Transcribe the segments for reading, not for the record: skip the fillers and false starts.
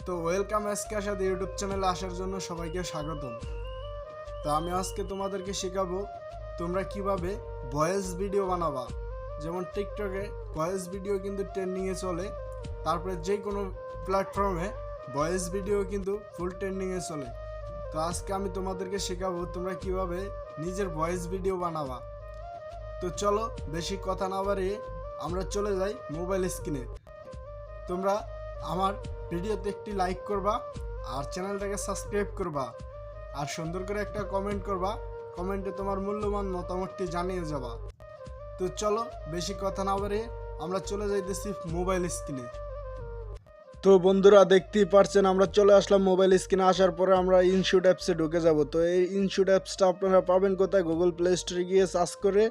তো welcome SK Asad YouTube চ্যানেলে আসার জন্য সবাইকে স্বাগতম। তো আমি আজকে তোমাদেরকে শেখাবো তোমরা কিভাবে ভয়েস ভিডিও বানাবা। যেমন টিকটকে ভয়েস ভিডিও কিন্তু ট্রেন্ডিংয়ে চলে, তারপরে যে কোনো প্ল্যাটফর্মে ভয়েস ভিডিও কিন্তু ফুল ট্রেন্ডিংয়ে চলে। তো আজকে আমি তোমাদেরকে শেখাবো তোমরা কিভাবে নিজের ভয়েস ভিডিও বানাবা। তো চলো বেশি কথা না বাড়িয়ে আমরা চলে যাই মোবাইল স্ক্রিনে। তোমরা আমার ভিডিওতে একটি লাইক করবা আর চ্যানেলটাকে সাবস্ক্রাইব করবা আর সুন্দর করে একটা কমেন্ট করবা। কমেন্টে তোমার মূল্যবান মতামতটি জানিয়ে যাবা। তো চলো বেশি কথা না বাড়িয়ে আমরা চলে যাইতেছি মোবাইল স্ক্রিনে। তো বন্ধুরা দেখতেই পারছেন আমরা চলে আসলাম মোবাইল স্ক্রিনে। আসার পরে আমরা ইনশুট অ্যাপসে ঢুকে যাব। তো এই ইনশুট অ্যাপসটা আপনারা পাবেন কোথায়? গুগল প্লে স্টোরে গিয়ে সার্চ করে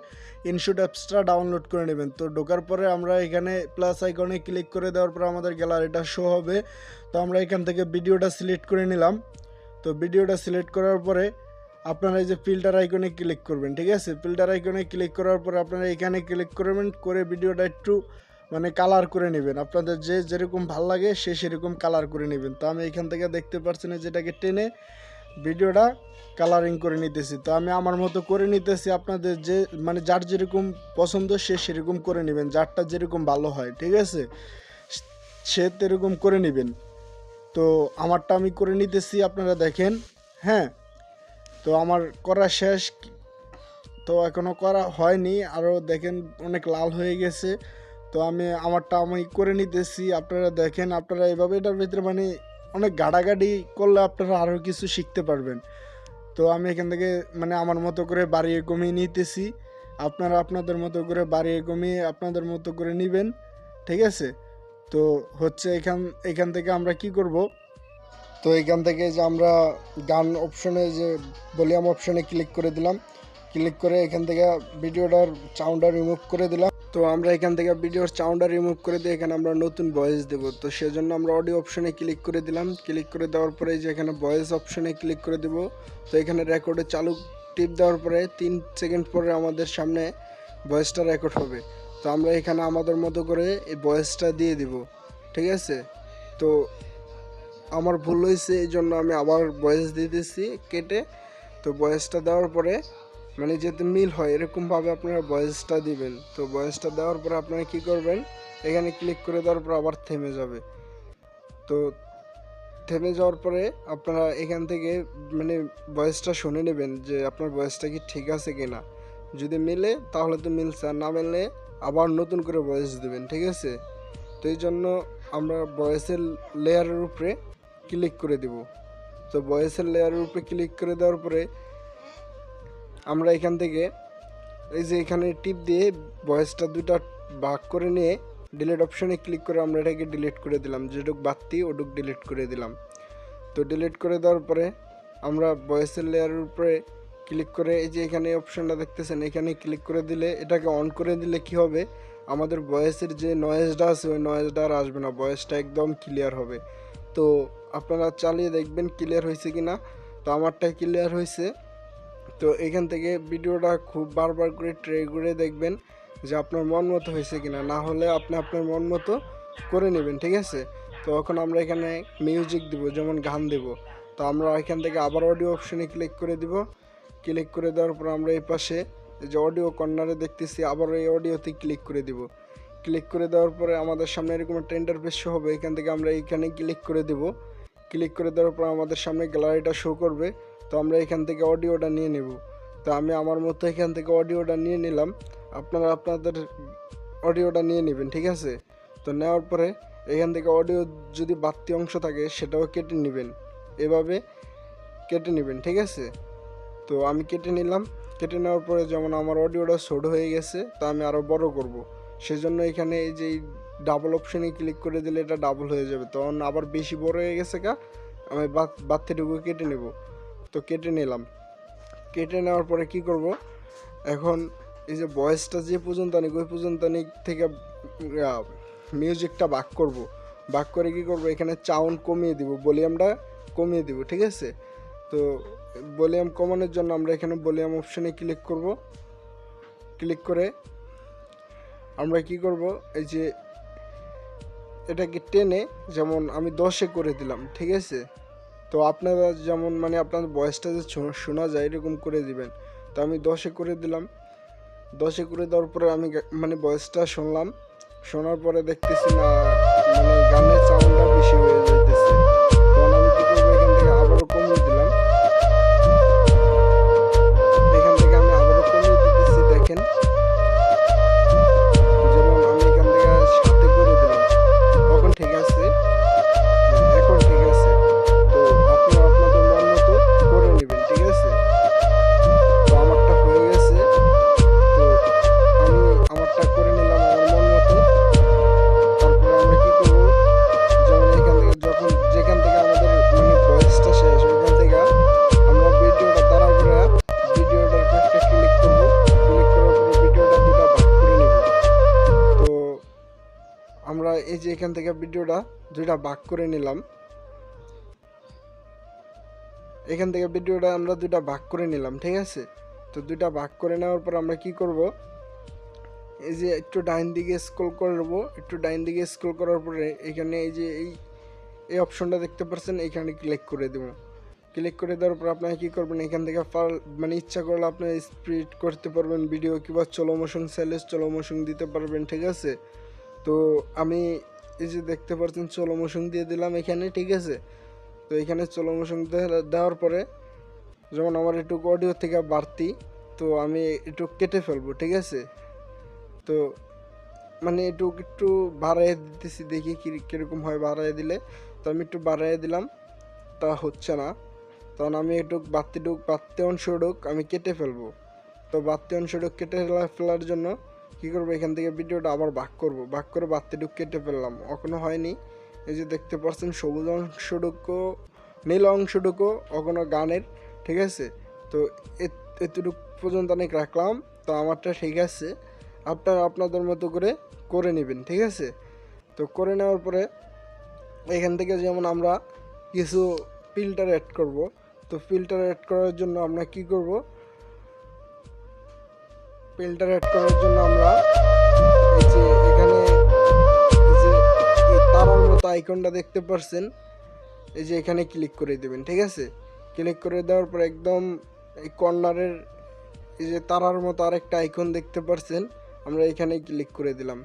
ইনশুট অ্যাপসটা ডাউনলোড করে নেবেন। তো ঢোকার পরে আমরা এখানে প্লাস আইকনে ক্লিক করে দেওয়ার পরে আমাদের গ্যালারিটা শো হবে। তো আমরা এখান থেকে ভিডিওটা সিলেক্ট করে নিলাম। তো ভিডিওটা সিলেক্ট করার পরে আপনারা এই যে ফিল্টার আইকনে ক্লিক করবেন, ঠিক আছে? ফিল্টার আইকনে ক্লিক করার পরে আপনারা এখানে ক্লিক করবেন, করে ভিডিওটা একটু কালার করে নেবেন। আপনাদের যে যেরকম ভাল লাগে সেরকম কালার করে নেবেন। তো আমি এখান থেকে দেখতে পাচ্ছেন যেটাকে টেনে ভিডিওটা কালারিং করে নিতেছি। তো আমি আমার মতো করে নিতেছি। আপনাদের যে যার যেরকম পছন্দ সেরকম করে নেবেন, যারটা যেরকম ভালো হয়, ঠিক আছে? সে এরকম করে নেবেন। তো আমারটা আমি করে নিতেছি, আপনারা দেখেন। হ্যাঁ, তো আমার করা শেষ। তো এখনও করা হয়নি, আরও দেখেন অনেক লাল হয়ে গেছে। তো আমারটা আমি করে নিতেছি, আপনারা দেখেন। আপনারা এভাবে এটার ভিতরে অনেক গাড়াগাড়ি করলে আপনারা আরও কিছু শিখতে পারবেন। তো আমি এখান থেকে আমার মতো করে বাড়িয়ে কমিয়ে নিতেছি। আপনারা আপনাদের মতো করে বাড়িয়ে কমিয়ে আপনাদের মতো করে নেবেন, ঠিক আছে? তো হচ্ছে এখান থেকে আমরা কি করব? তো এখান থেকে যে আমরা গান অপশনে যে ভলিউম অপশনে ক্লিক করে দিলাম। ক্লিক করে এখান থেকে ভিডিওটার সাউন্ডটা রিমুভ করে দিলাম। তো আমরা এখান থেকে ভিডিওর সাউন্ডটা রিমুভ করে দিয়ে এখানে আমরা নতুন ভয়েস দেব। তো সেজন্য আমরা অডিও অপশনে ক্লিক করে দিলাম। ক্লিক করে দেওয়ার পরে যে এখানে ভয়েস অপশনে ক্লিক করে দেব। তো এখানে রেকর্ডে চালু টিপ দেওয়ার পরে 3 সেকেন্ড পরে আমাদের সামনে ভয়েসটা রেকর্ড হবে। তো আমরা এখানে আমাদের মতো করে এই ভয়েসটা দিয়ে দিব, ঠিক আছে? তো আমার ভুল হয়েছে, এই জন্য আমি আবার ভয়েস দিতেছি কেটে। তো ভয়েসটা দেওয়ার পরে যাতে মিল হয় এরকমভাবে আপনারা ভয়েসটা দিবেন। তো ভয়েসটা দেওয়ার পরে আপনারা কি করবেন? এখানে ক্লিক করে দেওয়ার পর আবার থেমে যাবে। তো থেমে যাওয়ার পরে আপনারা এখান থেকে ভয়েসটা শুনে নেবেন যে আপনার ভয়েসটা কি ঠিক আছে কিনা। যদি মিলে তাহলে তো মিলছে, আর না মিললে আবার নতুন করে ভয়েস দেবেন, ঠিক আছে? তো এই জন্য আমরা ভয়েসের লেয়ারের উপরে ক্লিক করে দেব। তো ভয়েসের লেয়ারের উপরে ক্লিক করে দেওয়ার পরে আমরা এখান থেকে এই যে এখানে টিপ দিয়ে ভয়েসটা দুটা ভাগ করে নিয়ে ডিলিট অপশনে ক্লিক করে আমরা এটাকে ডিলিট করে দিলাম। যেটুক বাড়তি ওটুক ডিলিট করে দিলাম। তো ডিলিট করে দেওয়ার পরে আমরা ভয়েসের লেয়ারের উপরে ক্লিক করে এই যে এখানে অপশনটা দেখতেছেন, এখানে ক্লিক করে দিলে এটাকে অন করে দিলে কি হবে? আমাদের ভয়েসের যে নয়েজটা আছে ওই নয়েজটা আর আসবে না, ভয়েসটা একদম ক্লিয়ার হবে। তো আপনারা চালিয়ে দেখবেন ক্লিয়ার হয়েছে কি না। তো আমারটাই ক্লিয়ার হয়েছে। তো এখান থেকে ভিডিওটা খুব বারবার করে ট্রাই করে দেখবেন যে আপনার মন মতো হয়েছে কিনা। না হলে আপনি আপনার মন মতো করে নেবেন, ঠিক আছে? তো এখন আমরা এখানে মিউজিক দিব, যেমন গান দেব। তো আমরা এখান থেকে আবার অডিও অপশনে ক্লিক করে দিব। ক্লিক করে দেওয়ার পর আমরা এই পাশে যে অডিও কর্নারে দেখতেছি, আবার এই অডিওতে ক্লিক করে দিব। ক্লিক করে দেওয়ার পরে আমাদের সামনে এরকম একটা ইন্টারফেস শো হবে। এখান থেকে আমরা এইখানে ক্লিক করে দেব। ক্লিক করে দেওয়ার পর আমাদের সামনে গ্যালারিটা শো করবে। তো আমরা এখান থেকে অডিওটা নিয়ে নেব। তো আমি আমার মতো এখান থেকে অডিওটা নিয়ে নিলাম। আপনারা আপনাদের অডিওটা নিয়ে নেবেন, ঠিক আছে? তো নেওয়ার পরে এখান থেকে অডিও যদি বাড়তি অংশ থাকে সেটাও কেটে নেবেন। এভাবে কেটে নেবেন, ঠিক আছে? তো আমি কেটে নিলাম। কেটে নেওয়ার পরে যেমন আমার অডিওটা ছোট হয়ে গেছে, তা আমি আরও বড় করব। সেজন্য এখানে এই যে ডাবল অপশনে ক্লিক করে দিলে এটা ডাবল হয়ে যাবে। তখন আবার বেশি বড় হয়ে গেছে আমি বাড়তিটুকু কেটে নেব। তো কেটে নিলাম। কেটে নেওয়ার পরে কি করব? এখন এই যে ভয়েসটা যে পর্যন্ত আনি ওই পর্যন্ত আনি থেকে মিউজিকটা বাক করব। বাক করে কি করব? এখানে সাউন্ড কমিয়ে দিব, ভলিউমটা কমিয়ে দিব, ঠিক আছে? তো ভলিউম কমানোর জন্য আমরা এখানে ভলিউম অপশনে ক্লিক করব। ক্লিক করে আমরা কি করব? এই যে এটাকে টেনে, যেমন আমি 10-এ করে দিলাম, ঠিক আছে। তো আপনারা যেমন মানে আপনার ভয়েসটা যে শোনা যায় এরকম করে দিবেন। তো আমি 10-এ করে দিলাম। 10-এ করে দেওয়ার পরে আমি মানে ভয়েসটা শুনলাম, শোনার পরে দেখতেছি না মানে গানের সাউন্ডটা বেশি হয়ে যাইতেছে। তখন আমি কি করবো, এখান থেকে আবারও কমিয়ে দিলাম। এখান থেকে আমি আবারও কমিয়ে দিতেছি, দেখেন যেমন আমি এখান থেকে 7-এ করে দিলাম। এখন ঠিক আছে, এখন ঠিক আছে। তো আপনারা আপনাদের মন মতো করে নেবেন, ঠিক আছে। তো আমারটা হয়ে গেছে। তো আমি আমারটা করে নিলাম আমার মন মতো। তারপরে আমরা কি করব, যেমন এখান থেকে যখন যেখান থেকে আমাদের মানে ভয়েসটা শেষ, ওইখান থেকে আমরা ভিডিওটা দাঁড়া করে ভিডিওটার উপর একটা ক্লিক করব। ক্লিক করার পরে ভিডিওটা দুটো ভাগ করে নেব। তো আমরা এই যে এখান থেকে ভিডিওটা দুইটা ভাগ করে নিলাম। এখান থেকে ভিডিওটা আমরা দুইটা ভাগ করে নিলাম, ঠিক আছে। তো দুইটা ভাগ করে নেওয়ার পর আমরা কি করব, এই যে একটু ডাইন দিকে স্ক্রল করব। একটু ডাইন দিকে স্ক্রল করার পরে এখানে এই যে এই অপশনটা দেখতে পাচ্ছেন, এখানে ক্লিক করে দেব। ক্লিক করে দেওয়ার পর আপনারা কী করবেন, এখান থেকে মানে ইচ্ছা করলে আপনি স্পিড করতে পারবেন ভিডিও, কিংবা স্লো মোশন চাইলে স্লো মোশন দিতে পারবেন, ঠিক আছে। তো আমি এই যে দেখতে পাচ্ছেন স্লো মোশন দিয়ে দিলাম এখানে, ঠিক আছে। তো এখানে স্লো মোশন দেওয়ার পরে যেমন আমার একটু অডিও থেকে বাড়তি, তো আমি একটু কেটে ফেলবো, ঠিক আছে। তো মানে একটু বাড়াইয়ে দিতেছি, দেখি কীরকম হয় বাড়াইয়ে দিলে। তো আমি একটু বাড়াইয়ে দিলাম, তা হচ্ছে না। তখন আমি একটু বাড়তি অংশটুক আমি কেটে ফেলবো। তো বাড়তি অংশটুক কেটে ফেলার জন্য কী করবো, এখান থেকে ভিডিওটা আবার ভাগ করে বাড়তিটুক কেটে ফেললাম। এখনও হয়নি, এই যে দেখতে পাচ্ছেন সবুজ অংশটুকু নীল অংশটুকু এখনও গানের, ঠিক আছে। তো এতটুকু পর্যন্ত অনেক রাখলাম। তো আমারটা ঠিক আছে, আপনারা আপনাদের মতো করে নেবেন, ঠিক আছে। তো করে নেওয়ার পরে এখান থেকে যেমন আমরা কিছু ফিল্টার অ্যাড করব। তো ফিল্টার অ্যাড করার জন্য আমরা কি করব, ফিল্টার অ্যাড করার জন্য আমরা এই যে এখানে এই যে এই তারার মতো আইকনটা দেখতে পাচ্ছেন, এই যে এখানে ক্লিক করে দেবেন, ঠিক আছে। ক্লিক করে দেওয়ার পর একদম এই কর্নারের এই যে তারার মতো আরেকটা আইকন দেখতে পাচ্ছেন, আমরা এখানে ক্লিক করে দিলাম।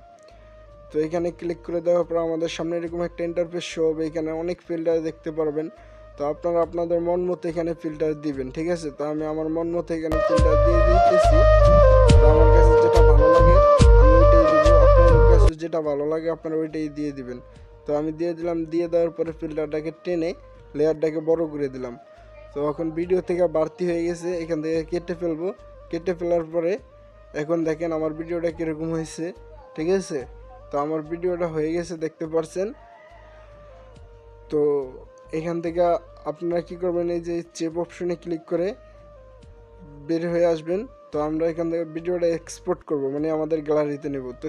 তো এখানে ক্লিক করে দেওয়ার পর আমাদের সামনে এরকম একটা ইন্টারফেস শো হবে। এখানে অনেক ফিল্টার দেখতে পারবেন। তো আপনারা আপনাদের মন মতো এখানে ফিল্টার দিবেন, ঠিক আছে। তো আমি আমার মন মতো এখানে ফিল্টার দিয়ে দিতেছি। তো আমার কাছে যেটা ভালো লাগে আমি ওইটাই দিব, আপনাদের কাছে যেটা ভালো লাগে আপনারা ওইটাই দিয়ে দিবেন। তো আমি দিয়ে দিলাম, দিয়ে দেওয়ার পরে ফিল্টারটাকে টেনে লেয়ারটাকে বড় করে দিলাম। তো এখন ভিডিও থেকে বাড়তি হয়ে গেছে, এখান থেকে কেটে ফেলবো। কেটে ফেলার পরে এখন দেখেন আমার ভিডিওটা কীরকম হয়েছে, ঠিক আছে। তো আমার ভিডিওটা হয়ে গেছে দেখতে পাচ্ছেন। তো এখান থেকে আপনারা কি করবেন, এই যে চেপ অপশনে ক্লিক করে বের হয়ে আসবেন। তো আমরা এখান থেকে ভিডিওটা এক্সপোর্ট করব, মানে আমাদের গ্যালারিতে নেব। তো